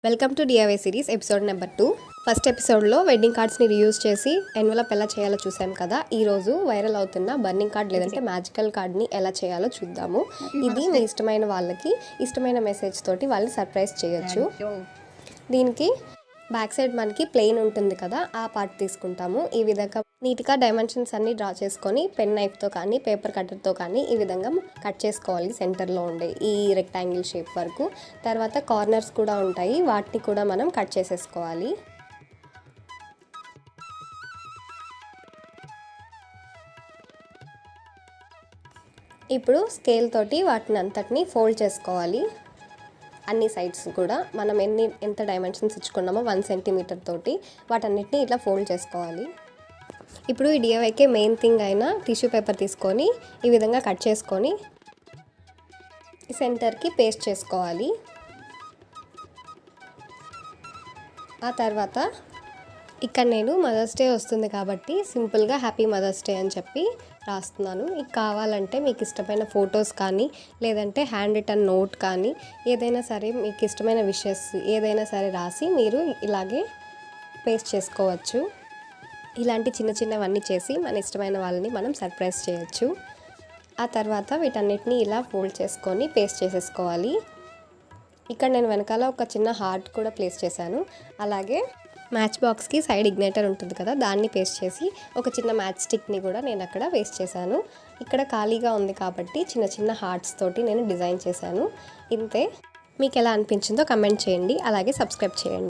Welcome to DIY series episode number 2. First ఎపిసోడ్లో wedding కార్డ్స్ని reuse చేసి envelope ఎలా చేయాలో చూసాం కదా. ఈరోజు వైరల్ అవుతున్న బర్నింగ్ కార్డ్ లేదంటే మ్యాజికల్ కార్డ్ని ఎలా చేయాలో చూద్దాము. ఇది మీ ఇష్టమైన వాళ్ళకి ఇష్టమైన మెసేజ్ తోటి వాళ్ళని సర్ప్రైజ్ చేయొచ్చు. దీనికి బ్యాక్ సైడ్ మనకి ప్లెయిన్ ఉంటుంది కదా, ఆ పార్ట్ తీసుకుంటాము. ఈ విధంగా నీట్గా డైమెన్షన్స్ అన్ని డ్రా చేసుకొని పెన్ నైఫ్తో కానీ పేపర్ కట్టర్తో కానీ ఈ విధంగా కట్ చేసుకోవాలి. సెంటర్లో ఉండే ఈ రెక్టాంగిల్ షేప్ వరకు. తర్వాత కార్నర్స్ కూడా ఉంటాయి, వాటిని కూడా మనం కట్ చేసేసుకోవాలి. ఇప్పుడు స్కేల్ తోటి వాటిని అంతటిని ఫోల్డ్ చేసుకోవాలి. అన్ని సైడ్స్ కూడా మనం ఎంత డైమెన్షన్స్ ఇచ్చుకున్నామో 1 సెంటీమీటర్ తోటి వాటన్నిటిని ఇట్లా ఫోల్డ్ చేసుకోవాలి. ఇప్పుడు ఈ డిఐవైకే మెయిన్ థింగ్ అయిన టిష్యూ పేపర్ తీసుకొని ఈ విధంగా కట్ చేసుకొని సెంటర్కి పేస్ట్ చేసుకోవాలి. ఆ తర్వాత ఇక్కడ నేను మదర్స్ డే వస్తుంది కాబట్టి సింపుల్గా హ్యాపీ మదర్స్ డే అని చెప్పి రాస్తున్నాను. ఇది కావాలంటే మీకు ఇష్టమైన ఫొటోస్ కానీ లేదంటే హ్యాండ్ రిటన్ నోట్ కానీ ఏదైనా సరే మీకు ఇష్టమైన విషెస్ ఏదైనా సరే రాసి మీరు ఇలాగే పేస్ట్ చేసుకోవచ్చు. ఇలాంటి చిన్న చిన్నవన్నీ చేసి మన ఇష్టమైన వాళ్ళని మనం సర్ప్రైజ్ చేయొచ్చు. ఆ తర్వాత వీటన్నిటిని ఇలా ఫోల్డ్ చేసుకొని పేస్ట్ చేసేసుకోవాలి. ఇక్కడ నేను వెనకాల ఒక చిన్న హార్ట్ కూడా ప్లేస్ చేశాను. అలాగే మ్యాచ్ బాక్స్కి సైడ్ ఇగ్నైటర్ ఉంటుంది కదా, దాన్ని పేస్ట్ చేసి ఒక చిన్న మ్యాచ్ స్టిక్ని కూడా నేను అక్కడ వేస్ట్ చేశాను. ఇక్కడ ఖాళీగా ఉంది కాబట్టి చిన్న చిన్న హార్ట్స్ తోటి నేను డిజైన్ చేశాను. ఇంతే. మీకు ఎలా అనిపించిందో కమెంట్ చేయండి, అలాగే సబ్స్క్రైబ్ చేయండి.